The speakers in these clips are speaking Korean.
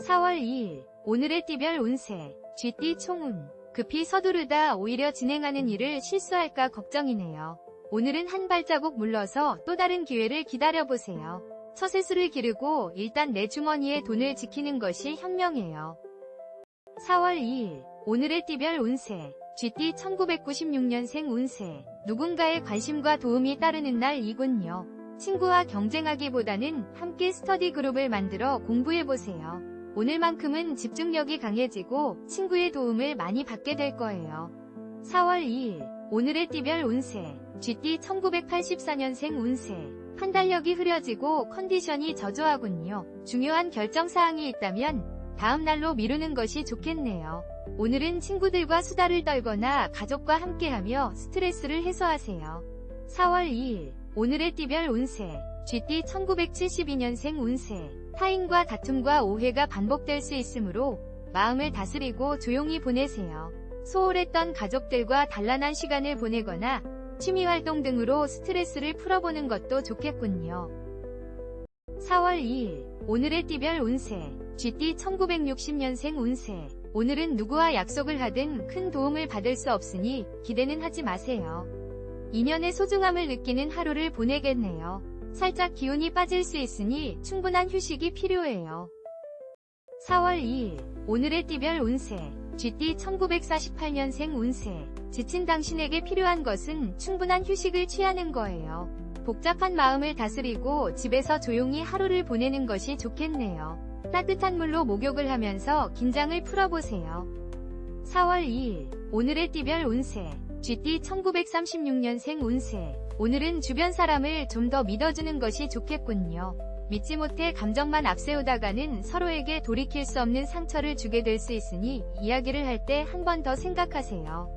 4월 2일 오늘의 띠별 운세 쥐띠 총운. 급히 서두르다 오히려 진행하는 일을 실수할까 걱정이네요. 오늘은 한 발자국 물러서 또 다른 기회를 기다려보세요. 처세술을 기르고 일단 내 주머니에 돈을 지키는 것이 현명해요. 4월 2일 오늘의 띠별 운세 쥐띠 1996년생 운세. 누군가의 관심과 도움이 따르는 날이군요. 친구와 경쟁하기보다는 함께 스터디 그룹을 만들어 공부해보세요. 오늘만큼은 집중력이 강해지고 친구의 도움을 많이 받게 될 거예요. 4월 2일 오늘의 띠별 운세 쥐띠 1984년생 운세. 판단력이 흐려지고 컨디션이 저조하군요. 중요한 결정사항이 있다면 다음 날로 미루는 것이 좋겠네요. 오늘은 친구들과 수다를 떨거나 가족과 함께하며 스트레스를 해소하세요. 4월 2일 오늘의 띠별 운세 쥐띠 1972년생 운세. 타인과 다툼과 오해가 반복될 수 있으므로 마음을 다스리고 조용히 보내세요. 소홀했던 가족들과 단란한 시간을 보내거나 취미활동 등으로 스트레스를 풀어보는 것도 좋겠군요. 4월 2일 오늘의 띠별 운세 쥐띠 1960년생 운세. 오늘은 누구와 약속을 하든 큰 도움을 받을 수 없으니 기대는 하지 마세요. 인연의 소중함을 느끼는 하루를 보내겠네요. 살짝 기운이 빠질 수 있으니 충분한 휴식이 필요해요. 4월 2일 오늘의 띠별 운세 쥐띠 1948년생 운세. 지친 당신에게 필요한 것은 충분한 휴식을 취하는 거예요. 복잡한 마음을 다스리고 집에서 조용히 하루를 보내는 것이 좋겠네요. 따뜻한 물로 목욕을 하면서 긴장을 풀어보세요. 4월 2일 오늘의 띠별 운세 쥐띠 1936년생 운세. 오늘은 주변 사람을 좀 더 믿어주는 것이 좋겠군요. 믿지 못해 감정만 앞세우다가는 서로에게 돌이킬 수 없는 상처를 주게 될 수 있으니 이야기를 할 때 한 번 더 생각하세요.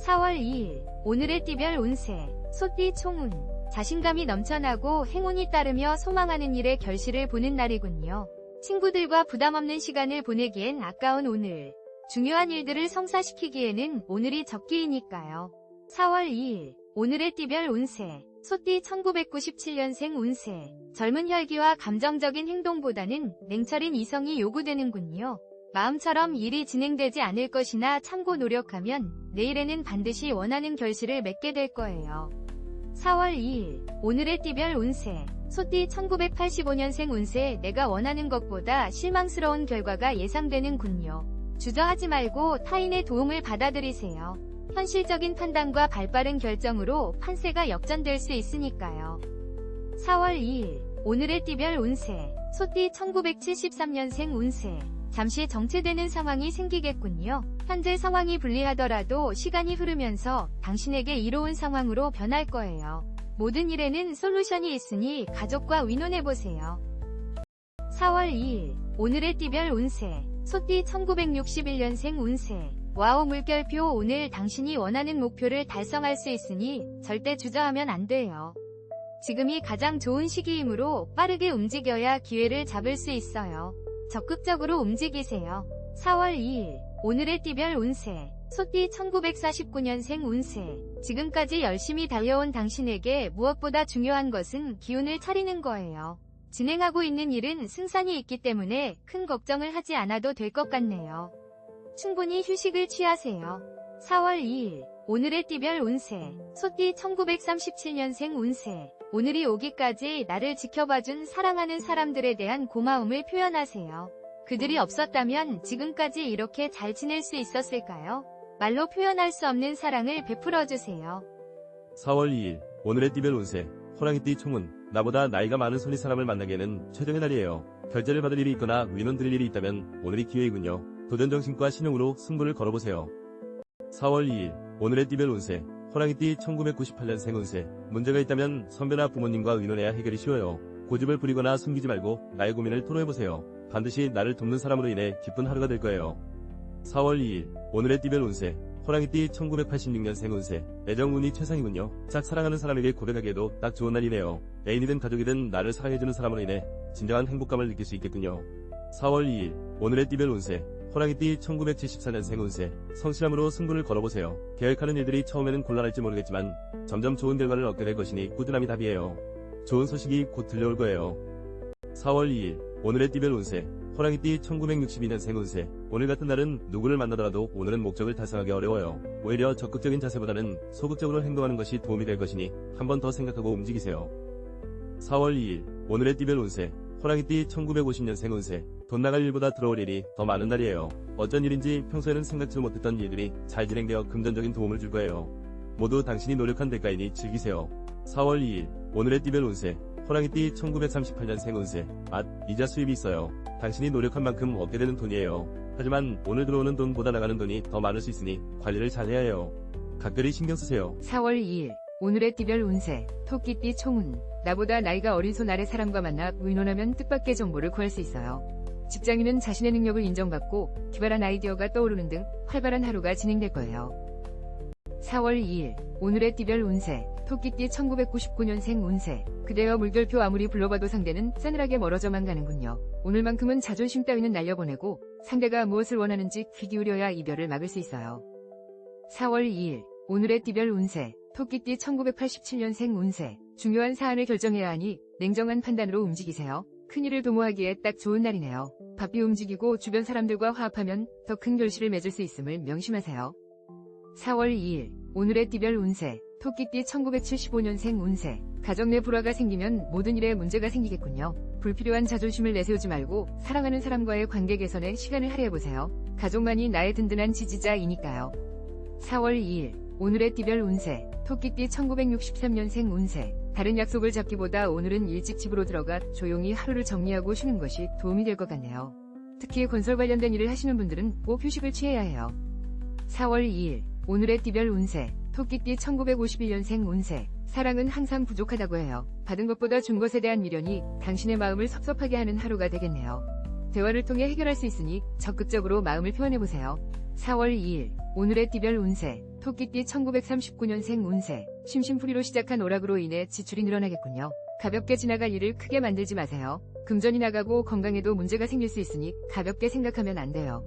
4월 2일 오늘의 띠별 운세 소띠 총운. 자신감이 넘쳐나고 행운이 따르며 소망하는 일의 결실을 보는 날이군요. 친구들과 부담없는 시간을 보내기엔 아까운 오늘. 중요한 일들을 성사시키기에는 오늘이 적기이니까요. 4월 2일 오늘의 띠별 운세 소띠 1997년생 운세. 젊은 혈기와 감정적인 행동보다는 냉철인 이성이 요구되는군요. 마음처럼 일이 진행되지 않을 것이나 참고 노력하면 내일에는 반드시 원하는 결실을 맺게 될 거예요. 4월 2일 오늘의 띠별 운세 소띠 1985년생 운세. 내가 원하는 것보다 실망스러운 결과가 예상되는군요. 주저하지 말고 타인의 도움을 받아들이세요. 현실적인 판단과 발빠른 결정으로 판세가 역전될 수 있으니까요. 4월 2일 오늘의 띠별 운세 소띠 1973년생 운세. 잠시 정체되는 상황이 생기겠군요. 현재 상황이 불리하더라도 시간이 흐르면서 당신에게 이로운 상황으로 변할 거예요. 모든 일에는 솔루션이 있으니 가족과 의논해보세요. 4월 2일 오늘의 띠별 운세 소띠 1961년생 운세. 와우 물결표. 오늘 당신이 원하는 목표를 달성할 수 있으니 절대 주저하면 안 돼요. 지금이 가장 좋은 시기이므로 빠르게 움직여야 기회를 잡을 수 있어요. 적극적으로 움직이세요. 4월 2일 오늘의 띠별 운세 소띠 1949년생 운세. 지금까지 열심히 달려온 당신에게 무엇보다 중요한 것은 기운을 차리는 거예요. 진행하고 있는 일은 승산이 있기 때문에 큰 걱정을 하지 않아도 될 것 같네요. 충분히 휴식을 취하세요. 4월 2일 오늘의 띠별 운세 소띠 1937년생 운세. 오늘이 오기까지 나를 지켜봐준 사랑하는 사람들에 대한 고마움을 표현하세요. 그들이 없었다면 지금까지 이렇게 잘 지낼 수 있었을까요? 말로 표현할 수 없는 사랑을 베풀어주세요. 4월 2일 오늘의 띠별 운세 호랑이띠 총운. 나보다 나이가 많은 손리 사람을 만나기에는 최종의 날이에요. 결제를 받을 일이 있거나 위론 드릴 일이 있다면 오늘이 기회이군요. 도전정신과 신용으로 승부를 걸어보세요. 4월 2일 오늘의 띠별 운세 호랑이띠 1998년생 운세. 문제가 있다면 선배나 부모님과 의논해야 해결이 쉬워요. 고집을 부리거나 숨기지 말고 나의 고민을 토로해보세요. 반드시 나를 돕는 사람으로 인해 기쁜 하루가 될 거예요. 4월 2일 오늘의 띠별 운세 호랑이띠 1986년생 운세. 애정운이 최상이군요. 짝사랑하는 사람에게 고백하기에도 딱 좋은 날이네요. 애인이든 가족이든 나를 사랑해주는 사람으로 인해 진정한 행복감을 느낄 수 있겠군요. 4월 2일 오늘의 띠별 운세 호랑이띠 1974년생 운세. 성실함으로 승부를 걸어보세요. 계획하는 일들이 처음에는 곤란할지 모르겠지만 점점 좋은 결과를 얻게 될 것이니 꾸준함이 답이에요. 좋은 소식이 곧 들려올 거예요. 4월 2일 오늘의 띠별 운세, 호랑이띠 1962년생 운세. 오늘 같은 날은 누구를 만나더라도 오늘은 목적을 달성하기 어려워요. 오히려 적극적인 자세보다는 소극적으로 행동하는 것이 도움이 될 것이니 한 번 더 생각하고 움직이세요. 4월 2일, 오늘의 띠별 운세, 호랑이띠 1950년생 운세. 돈 나갈 일보다 들어올 일이 더 많은 날이에요. 어쩐 일인지 평소에는 생각지도 못했던 일들이 잘 진행되어 금전적인 도움을 줄 거예요. 모두 당신이 노력한 대가이니 즐기세요. 4월 2일, 오늘의 띠별 운세, 호랑이띠 1938년생 운세. 이자 수입이 있어요. 당신이 노력한 만큼 얻게 되는 돈이에요. 하지만 오늘 들어오는 돈보다 나가는 돈이 더 많을 수 있으니 관리를 잘 해야 해요. 각별히 신경 쓰세요. 4월 2일, 오늘의 띠별 운세, 토끼띠 총운. 나보다 나이가 어린 손 아래 사람과 만나 의논하면 뜻밖의 정보를 구할 수 있어요. 직장인은 자신의 능력을 인정받고 기발한 아이디어가 떠오르는 등 활발한 하루가 진행될 거예요. 4월 2일, 오늘의 띠별 운세, 토끼띠 1999년생 운세. 그대여 물결표 아무리 불러봐도 상대는 싸늘하게 멀어져만 가는군요. 오늘만큼은 자존심 따위는 날려보내고 상대가 무엇을 원하는지 귀 기울여야 이별을 막을 수 있어요. 4월 2일, 오늘의 띠별 운세, 토끼띠 1987년생 운세. 중요한 사안을 결정해야 하니 냉정한 판단으로 움직이세요. 큰일을 도모하기에 딱 좋은 날이네요. 바삐 움직이고 주변 사람들과 화합하면 더 큰 결실을 맺을 수 있음을 명심하세요. 4월 2일, 오늘의 띠별 운세, 토끼띠 1975년생 운세. 가정 내 불화가 생기면 모든 일에 문제가 생기겠군요. 불필요한 자존심을 내세우지 말고 사랑하는 사람과의 관계 개선에 시간을 할애해보세요. 가족만이 나의 든든한 지지자이니까요. 4월 2일, 오늘의 띠별 운세, 토끼띠 1963년생 운세. 다른 약속을 잡기보다 오늘은 일찍 집으로 들어가 조용히 하루를 정리하고 쉬는 것이 도움이 될 것 같네요. 특히 건설 관련된 일을 하시는 분들은 꼭 휴식을 취해야 해요. 4월 2일, 오늘의 띠별 운세, 토끼띠 1951년생 운세. 사랑은 항상 부족하다고 해요. 받은 것보다 준 것에 대한 미련이 당신의 마음을 섭섭하게 하는 하루가 되겠네요. 대화를 통해 해결할 수 있으니 적극적으로 마음을 표현해보세요. 4월 2일, 오늘의 띠별 운세, 토끼띠 1939년생 운세. 심심풀이로 시작한 오락으로 인해 지출이 늘어나겠군요. 가볍게 지나갈 일을 크게 만들지 마세요. 금전이 나가고 건강에도 문제가 생길 수 있으니 가볍게 생각하면 안 돼요.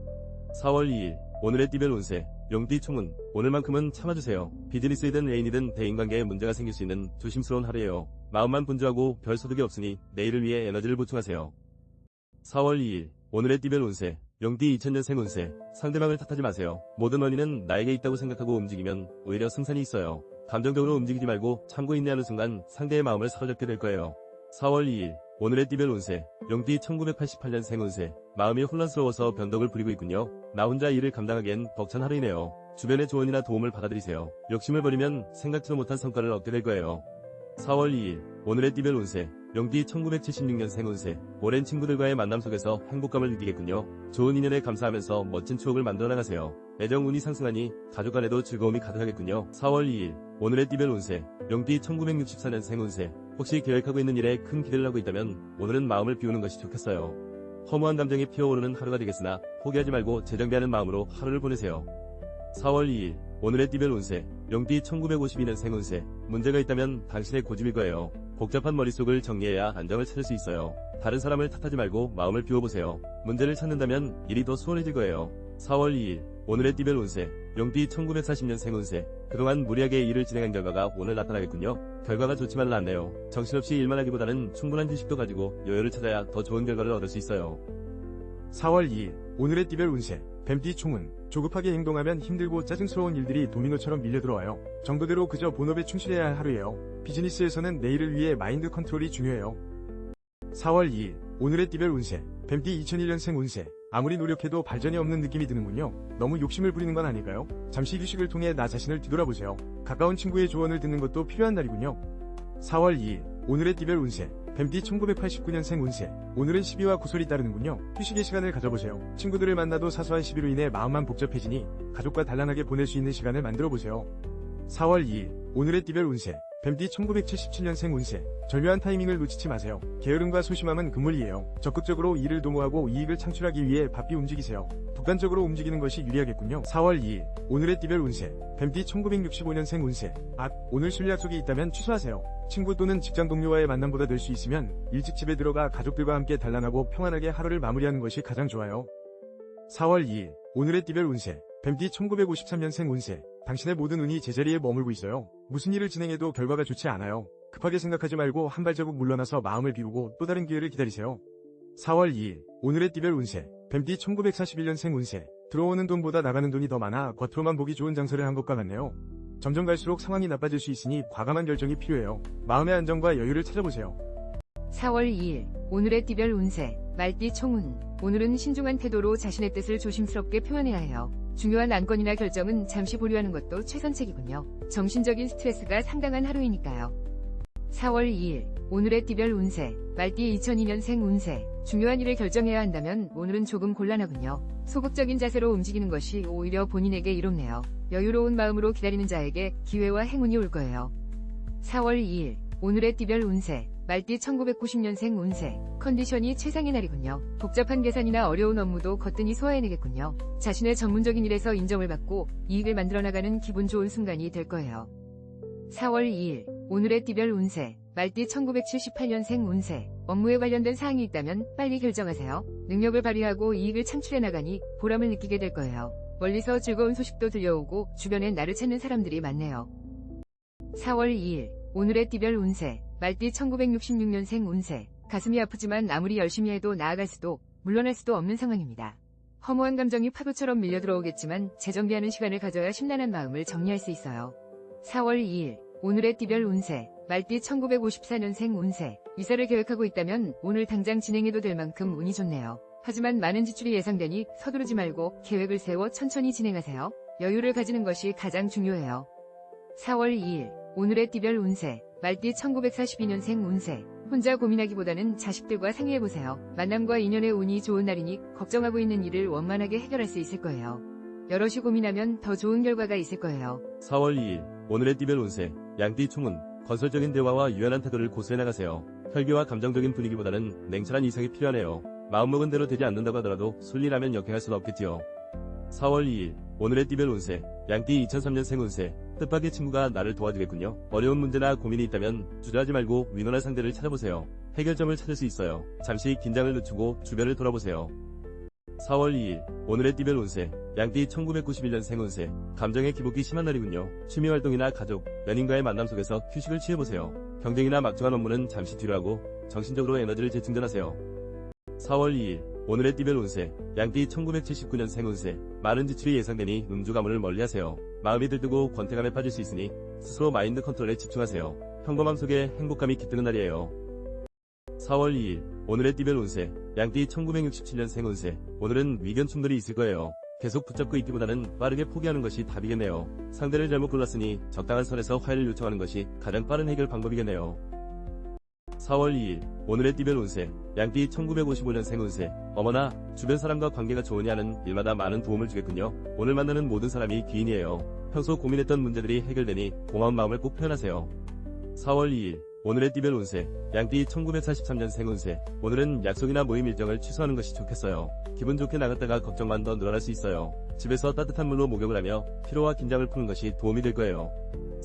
4월 2일, 오늘의 띠별 운세, 용띠 총운. 오늘만큼은 참아주세요. 비즈니스이든 애인이든 대인관계에 문제가 생길 수 있는 조심스러운 하루예요. 마음만 분주하고 별 소득이 없으니 내일을 위해 에너지를 보충하세요. 4월 2일, 오늘의 띠별 운세, 용띠 2000년생 운세. 상대방을 탓하지 마세요. 모든 원인은 나에게 있다고 생각하고 움직이면 오히려 승산이 있어요. 감정적으로 움직이지 말고 참고 인내하는 순간 상대의 마음을 사로잡게 될 거예요. 4월 2일, 오늘의 띠별 운세, 용띠 1988년생 운세. 마음이 혼란스러워서 변덕을 부리고 있군요. 나 혼자 일을 감당하기엔 벅찬 하루이네요. 주변의 조언이나 도움을 받아들이세요. 욕심을 버리면 생각지도 못한 성과를 얻게 될 거예요. 4월 2일, 오늘의 띠별 운세, 용띠 1976년생 운세. 오랜 친구들과의 만남 속에서 행복감을 느끼겠군요. 좋은 인연에 감사하면서 멋진 추억을 만들어 나가세요. 애정 운이 상승하니 가족 간에도 즐거움이 가득하겠군요. 4월 2일, 오늘의 띠별 운세, 용띠 1964년생 운세. 혹시 계획하고 있는 일에 큰 기대를 하고 있다면 오늘은 마음을 비우는 것이 좋겠어요. 허무한 감정이 피어오르는 하루가 되겠으나 포기하지 말고 재정비하는 마음으로 하루를 보내세요. 4월 2일, 오늘의 띠별 운세, 용띠 1952년생 운세. 문제가 있다면 당신의 고집일 거예요. 복잡한 머릿속을 정리해야 안정을 찾을 수 있어요. 다른 사람을 탓하지 말고 마음을 비워보세요. 문제를 찾는다면 일이 더 수월해질 거예요. 4월 2일, 오늘의 띠별 운세, 용띠 1940년생 운세. 그동안 무리하게 일을 진행한 결과가 오늘 나타나겠군요. 결과가 좋지만은 않네요. 정신없이 일만 하기보다는 충분한 지식도 가지고 여유를 찾아야 더 좋은 결과를 얻을 수 있어요. 4월 2일, 오늘의 띠별 운세, 뱀띠 총운. 조급하게 행동하면 힘들고 짜증스러운 일들이 도미노처럼 밀려들어와요. 정도대로 그저 본업에 충실해야 할 하루예요. 비즈니스에서는 내일을 위해 마인드 컨트롤이 중요해요. 4월 2일, 오늘의 띠별 운세, 뱀띠 2001년생 운세. 아무리 노력해도 발전이 없는 느낌이 드는군요. 너무 욕심을 부리는 건 아닐까요? 잠시 휴식을 통해 나 자신을 뒤돌아보세요. 가까운 친구의 조언을 듣는 것도 필요한 날이군요. 4월 2일, 오늘의 띠별 운세, 뱀띠 1989년생 운세. 오늘은 시비와 구설이 따르는군요. 휴식의 시간을 가져보세요. 친구들을 만나도 사소한 시비로 인해 마음만 복잡해지니 가족과 단란하게 보낼 수 있는 시간을 만들어보세요. 4월 2일, 오늘의 띠별 운세, 뱀띠 1977년생 운세. 절묘한 타이밍을 놓치지 마세요. 게으름과 소심함은 금물이에요. 적극적으로 일을 도모하고 이익을 창출하기 위해 바삐 움직이세요. 독단적으로 움직이는 것이 유리하겠군요. 4월 2일, 오늘의 띠별 운세, 뱀띠 1965년생 운세. 오늘 술 약속이 있다면 취소하세요. 친구 또는 직장 동료와의 만남보다 될 수 있으면 일찍 집에 들어가 가족들과 함께 단란하고 평안하게 하루를 마무리하는 것이 가장 좋아요. 4월 2일, 오늘의 띠별 운세, 뱀띠 1953년생 운세. 당신의 모든 운이 제자리에 머물고 있어요. 무슨 일을 진행해도 결과가 좋지 않아요. 급하게 생각하지 말고 한 발자국 물러나서 마음을 비우고 또 다른 기회를 기다리세요. 4월 2일 오늘의 띠별 운세 뱀띠 1941년생 운세 들어오는 돈보다 나가는 돈이 더 많아 겉으로만 보기 좋은 장사를 한 것과 같네요. 점점 갈수록 상황이 나빠질 수 있으니 과감한 결정이 필요해요. 마음의 안정과 여유를 찾아보세요. 4월 2일 오늘의 띠별 운세 말띠 총운 오늘은 신중한 태도로 자신의 뜻을 조심스럽게 표현해야 해요. 중요한 안건이나 결정은 잠시 보류하는 것도 최선책이군요. 정신적인 스트레스가 상당한 하루이니까요. 4월 2일 오늘의 띠별 운세 말띠 2002년생 운세 중요한 일을 결정해야 한다면 오늘은 조금 곤란하군요. 소극적인 자세로 움직이는 것이 오히려 본인에게 이롭네요. 여유로운 마음으로 기다리는 자에게 기회와 행운이 올 거예요. 4월 2일 오늘의 띠별 운세 말띠 1990년생 운세 컨디션이 최상의 날이군요. 복잡한 계산이나 어려운 업무도 거뜬히 소화해내겠군요. 자신의 전문적인 일에서 인정을 받고 이익을 만들어 나가는 기분 좋은 순간이 될 거예요. 4월 2일 오늘의 띠별 운세 말띠 1978년생 운세 업무에 관련된 사항이 있다면 빨리 결정하세요. 능력을 발휘하고 이익을 창출해 나가니 보람을 느끼게 될 거예요. 멀리서 즐거운 소식도 들려오고 주변엔 나를 찾는 사람들이 많네요. 4월 2일 오늘의 띠별 운세 말띠 1966년생 운세 가슴이 아프지만 아무리 열심히 해도 나아갈 수도 물러날 수도 없는 상황입니다. 허무한 감정이 파도처럼 밀려 들어오겠지만 재정비하는 시간을 가져야 심란한 마음을 정리할 수 있어요. 4월 2일 오늘의 띠별 운세 말띠 1954년생 운세 이사를 계획하고 있다면 오늘 당장 진행해도 될 만큼 운이 좋네요. 하지만 많은 지출이 예상되니 서두르지 말고 계획을 세워 천천히 진행하세요. 여유를 가지는 것이 가장 중요해요. 4월 2일 오늘의 띠별 운세 말띠 1942년생 운세 혼자 고민하기보다는 자식들과 상의해보세요. 만남과 인연의 운이 좋은 날이니 걱정하고 있는 일을 원만하게 해결할 수 있을 거예요. 여럿이 고민하면 더 좋은 결과가 있을 거예요. 4월 2일 오늘의 띠별 운세 양띠 총운 건설적인 대화와 유연한 태도를 고수해 나가세요. 혈기와 감정적인 분위기보다는 냉철한 이성이 필요하네요. 마음먹은 대로 되지 않는다고 하더라도 순리라면 역행할 수는 없겠지요. 4월 2일 오늘의 띠별 운세 양띠 2003년생 운세 뜻밖의 친구가 나를 도와주겠군요. 어려운 문제나 고민이 있다면 주저하지 말고 위논할 상대를 찾아보세요. 해결점을 찾을 수 있어요. 잠시 긴장을 늦추고 주변을 돌아보세요. 4월 2일 오늘의 띠별 운세 양띠 1991년생 운세 감정의 기복이 심한 날이군요. 취미활동이나 가족, 연인과의 만남 속에서 휴식을 취해보세요. 경쟁이나 막중한 업무는 잠시 뒤로 하고 정신적으로 에너지를 재충전하세요. 4월 2일 오늘의 띠별 운세 양띠 1979년생 운세 많은 지출이 예상되니 음주 가문을 멀리하세요. 마음이 들뜨고 권태감에 빠질 수 있으니 스스로 마인드 컨트롤에 집중하세요. 평범함 속에 행복감이 깃드는 날이에요. 4월 2일 오늘의 띠별 운세 양띠 1967년생 운세 오늘은 위견 충돌이 있을 거예요. 계속 붙잡고 있기보다는 빠르게 포기하는 것이 답이겠네요. 상대를 잘못 골랐으니 적당한 선에서 화해를 요청하는 것이 가장 빠른 해결 방법이겠네요. 4월 2일 오늘의 띠별 운세 양띠 1955년생 운세 어머나 주변 사람과 관계가 좋으니 하는 일마다 많은 도움을 주겠군요. 오늘 만나는 모든 사람이 귀인이에요. 평소 고민했던 문제들이 해결되니 고마운 마음을 꼭 표현하세요. 4월 2일 오늘의 띠별 운세 양띠 1943년생 운세 오늘은 약속이나 모임 일정을 취소하는 것이 좋겠어요. 기분 좋게 나갔다가 걱정만 더 늘어날 수 있어요. 집에서 따뜻한 물로 목욕을 하며 피로와 긴장을 푸는 것이 도움이 될 거예요.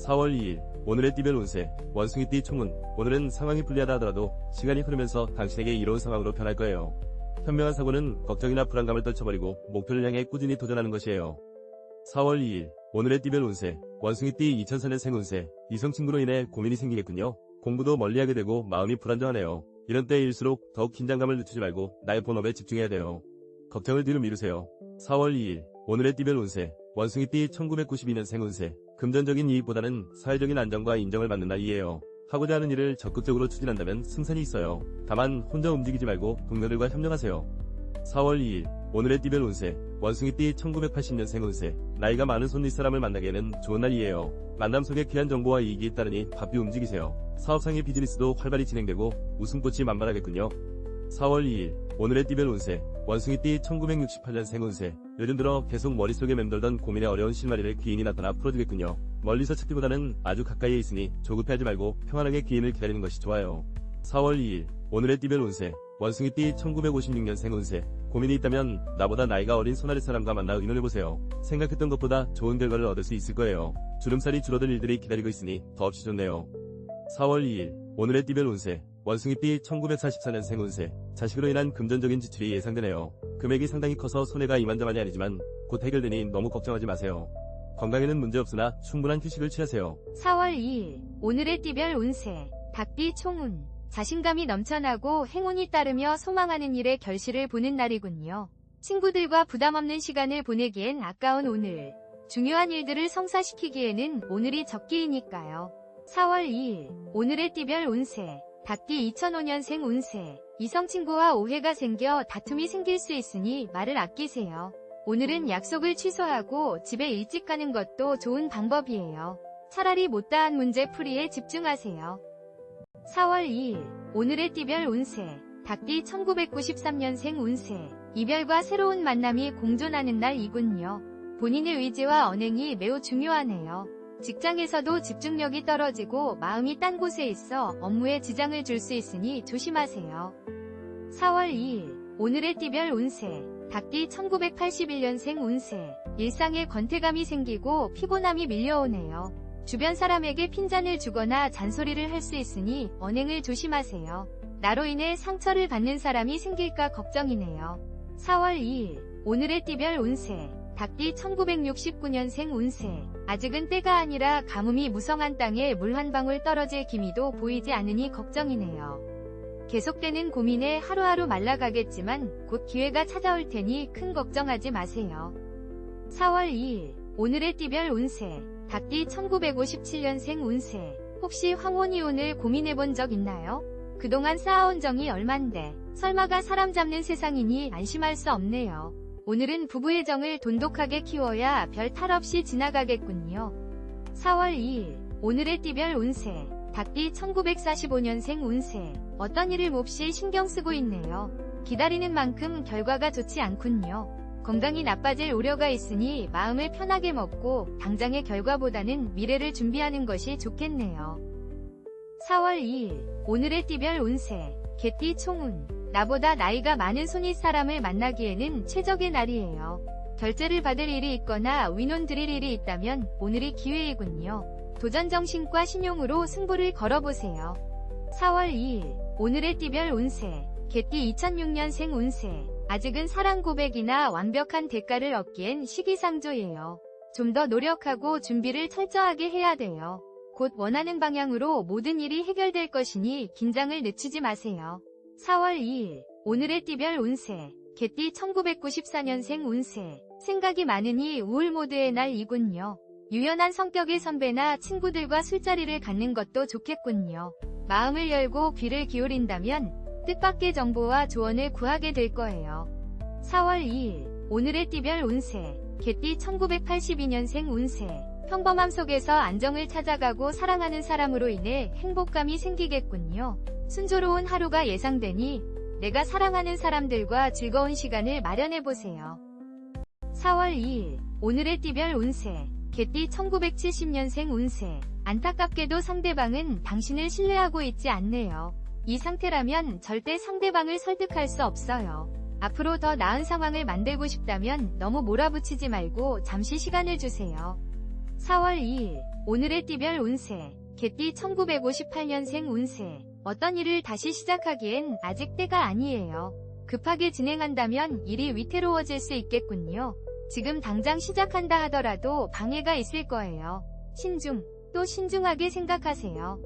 4월 2일 오늘의 띠별 운세 원숭이띠 총운 오늘은 상황이 불리하다 하더라도 시간이 흐르면서 당신에게 이로운 상황으로 변할 거예요. 현명한 사고는 걱정이나 불안감을 떨쳐버리고 목표를 향해 꾸준히 도전하는 것이에요. 4월 2일 오늘의 띠별 운세 원숭이띠 2004년생 운세 이성 친구로 인해 고민이 생기겠군요. 공부도 멀리하게 되고 마음이 불안정하네요. 이런 때일수록 더욱 긴장감을 늦추지 말고 나의 본업에 집중해야 돼요. 걱정을 뒤로 미루세요. 4월 2일 오늘의 띠별 운세 원숭이띠 1992년생 운세 금전적인 이익보다는 사회적인 안정과 인정을 받는 날이에요. 하고자 하는 일을 적극적으로 추진한다면 승산이 있어요. 다만 혼자 움직이지 말고 동료들과 협력하세요. 4월 2일 오늘의 띠별 운세 원숭이띠 1980년생 운세 나이가 많은 손 윗사람을 만나기에는 좋은 날이에요. 만남 속에 귀한 정보와 이익이 있다느니 바삐 움직이세요. 사업상의 비즈니스도 활발히 진행되고 웃음꽃이 만발하겠군요. 4월 2일 오늘의 띠별 운세 원숭이띠 1968년생 운세 요즘 들어 계속 머릿속에 맴돌던 고민의 어려운 실마리를 귀인이 나타나 풀어주겠군요. 멀리서 찾기보다는 아주 가까이에 있으니 조급해하지 말고 평안하게 귀인을 기다리는 것이 좋아요. 4월 2일 오늘의 띠별 운세 원숭이띠 1956년생 운세 고민이 있다면 나보다 나이가 어린 손아래 사람과 만나 의논해보세요. 생각했던 것보다 좋은 결과를 얻을 수 있을 거예요. 주름살이 줄어들 일들이 기다리고 있으니 더없이 좋네요. 4월 2일 오늘의 띠별 운세 원숭이띠 1944년생 운세 자식으로 인한 금전적인 지출이 예상되네요. 금액이 상당히 커서 손해가 이만저만이 아니지만 곧 해결되니 너무 걱정하지 마세요. 건강에는 문제없으나 충분한 휴식을 취하세요. 4월 2일 오늘의 띠별 운세 닭띠 총운 자신감이 넘쳐나고 행운이 따르며 소망하는 일에 결실을 보는 날이군요. 친구들과 부담 없는 시간을 보내기엔 아까운 오늘. 중요한 일들을 성사시키기에는 오늘이 적기이니까요. 4월 2일, 오늘의 띠별 운세. 닭띠 2005년생 운세. 이성친구와 오해가 생겨 다툼이 생길 수 있으니 말을 아끼세요. 오늘은 약속을 취소하고 집에 일찍 가는 것도 좋은 방법이에요. 차라리 못다한 문제 풀이에 집중하세요. 4월 2일, 오늘의 띠별 운세. 닭띠 1993년생 운세. 이별과 새로운 만남이 공존하는 날이군요. 본인의 의지와 언행이 매우 중요하네요. 직장에서도 집중력이 떨어지고 마음이 딴 곳에 있어 업무에 지장을 줄 수 있으니 조심하세요. 4월 2일, 오늘의 띠별 운세. 닭띠 1981년생 운세. 일상에 권태감이 생기고 피곤함이 밀려오네요. 주변 사람에게 핀잔을 주거나 잔소리를 할 수 있으니 언행을 조심하세요. 나로 인해 상처를 받는 사람이 생길까 걱정이네요. 4월 2일, 오늘의 띠별 운세. 닭띠 1969년생 운세. 아직은 때가 아니라 가뭄이 무성한 땅에 물 한 방울 떨어질 기미도 보이지 않으니 걱정이네요. 계속되는 고민에 하루하루 말라가겠지만 곧 기회가 찾아올 테니 큰 걱정하지 마세요. 4월 2일, 오늘의 띠별 운세. 닭띠 1957년생 운세. 혹시 황혼이혼을 고민해본 적 있나요? 그동안 쌓아온 정이 얼만데 설마가 사람 잡는 세상이니 안심할 수 없네요. 오늘은 부부의 정을 돈독하게 키워야 별 탈 없이 지나가겠군요. 4월 2일, 오늘의 띠별 운세. 닭띠 1945년생 운세. 어떤 일을 몹시 신경 쓰고 있네요. 기다리는 만큼 결과가 좋지 않군요. 건강이 나빠질 우려가 있으니 마음을 편하게 먹고 당장의 결과보다는 미래를 준비하는 것이 좋겠네요. 4월 2일, 오늘의 띠별 운세. 개띠 총운. 나보다 나이가 많은 손윗 사람을 만나기에는 최적의 날이에요. 결제를 받을 일이 있거나 위논 드릴 일이 있다면 오늘이 기회이군요. 도전정신과 신용으로 승부를 걸어보세요. 4월 2일, 오늘의 띠별 운세. 개띠 2006년생 운세. 아직은 사랑 고백이나 완벽한 대가를 얻기엔 시기상조예요. 좀 더 노력하고 준비를 철저하게 해야 돼요. 곧 원하는 방향으로 모든 일이 해결될 것이니 긴장을 늦추지 마세요. 4월 2일, 오늘의 띠별 운세. 개띠 1994년생 운세. 생각이 많으니 우울 모드의 날이군요. 유연한 성격의 선배나 친구들과 술자리를 갖는 것도 좋겠군요. 마음을 열고 귀를 기울인다면 뜻밖의 정보와 조언을 구하게 될 거예요. 4월 2일, 오늘의 띠별 운세. 개띠 1982년생 운세. 평범함 속에서 안정을 찾아가고 사랑하는 사람으로 인해 행복감이 생기겠군요. 순조로운 하루가 예상되니 내가 사랑하는 사람들과 즐거운 시간을 마련해보세요. 4월 2일, 오늘의 띠별 운세. 개띠 1970년생 운세. 안타깝게도 상대방은 당신을 신뢰하고 있지 않네요. 이 상태라면 절대 상대방을 설득할 수 없어요. 앞으로 더 나은 상황을 만들고 싶다면 너무 몰아붙이지 말고 잠시 시간을 주세요. 4월 2일, 오늘의 띠별 운세. 개띠 1958년생 운세. 어떤 일을 다시 시작하기엔 아직 때가 아니에요. 급하게 진행한다면 일이 위태로워질 수 있겠군요. 지금 당장 시작한다 하더라도 방해가 있을 거예요. 또 신중하게 생각하세요.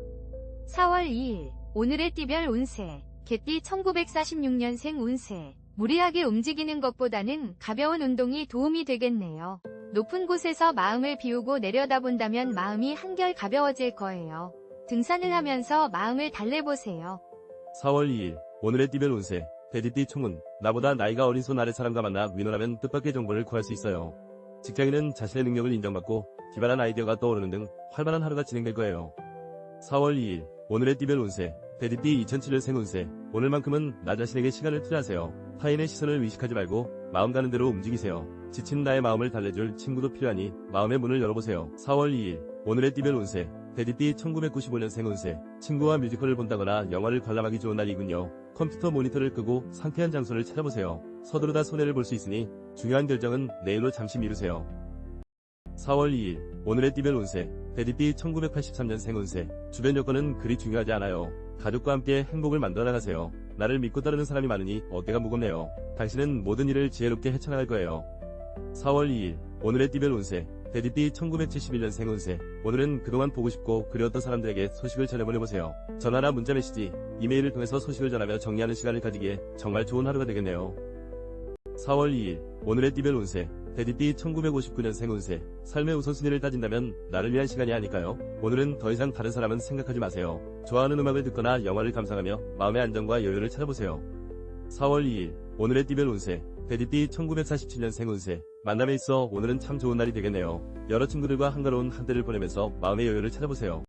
4월 2일, 오늘의 띠별 운세. 개띠 1946년생 운세. 무리하게 움직이는 것보다는 가벼운 운동이 도움이 되겠네요. 높은 곳에서 마음을 비우고 내려다본다면 마음이 한결 가벼워질 거예요. 등산을 하면서 마음을 달래보세요. 4월 2일, 오늘의 띠별 운세. 돼지띠 총은 나보다 나이가 어린 손 아래 사람과 만나 위논하면 뜻밖의 정보를 구할 수 있어요. 직장인은 자신의 능력을 인정받고 기발한 아이디어가 떠오르는 등 활발한 하루가 진행될 거예요. 4월 2일, 오늘의 띠별 운세. 돼지띠 2007년생 운세. 오늘만큼은 나 자신에게 시간을 투자하세요. 타인의 시선을 의식하지 말고 마음 가는 대로 움직이세요. 지친 나의 마음을 달래줄 친구도 필요하니 마음의 문을 열어보세요. 4월 2일, 오늘의 띠별 운세. 돼지띠 1995년생 운세. 친구와 뮤지컬을 본다거나 영화를 관람하기 좋은 날이군요. 컴퓨터 모니터를 끄고 상쾌한 장소를 찾아보세요. 서두르다 손해를 볼 수 있으니 중요한 결정은 내일로 잠시 미루세요. 4월 2일, 오늘의 띠별 운세. 돼지띠 1983년생 운세. 주변 여건은 그리 중요하지 않아요. 가족과 함께 행복을 만들어 나가세요. 나를 믿고 따르는 사람이 많으니 어깨가 무겁네요. 당신은 모든 일을 지혜롭게 헤쳐나갈 거예요. 4월 2일, 오늘의 띠별 운세. 대디띠 1971년생 운세. 오늘은 그동안 보고 싶고 그리웠던 사람들에게 소식을 전해보내보세요. 전화나 문자 메시지, 이메일을 통해서 소식을 전하며 정리하는 시간을 가지기에 정말 좋은 하루가 되겠네요. 4월 2일 오늘의 띠별 운세. 대디띠 1959년생 운세. 삶의 우선순위를 따진다면 나를 위한 시간이 아닐까요? 오늘은 더 이상 다른 사람은 생각하지 마세요. 좋아하는 음악을 듣거나 영화를 감상하며 마음의 안정과 여유를 찾아보세요. 4월 2일 오늘의 띠별 운세. 대디띠 1947년생 운세. 만남에 있어 오늘은 참 좋은 날이 되겠네요. 여러 친구들과 한가로운 한때를 보내면서 마음의 여유를 찾아보세요.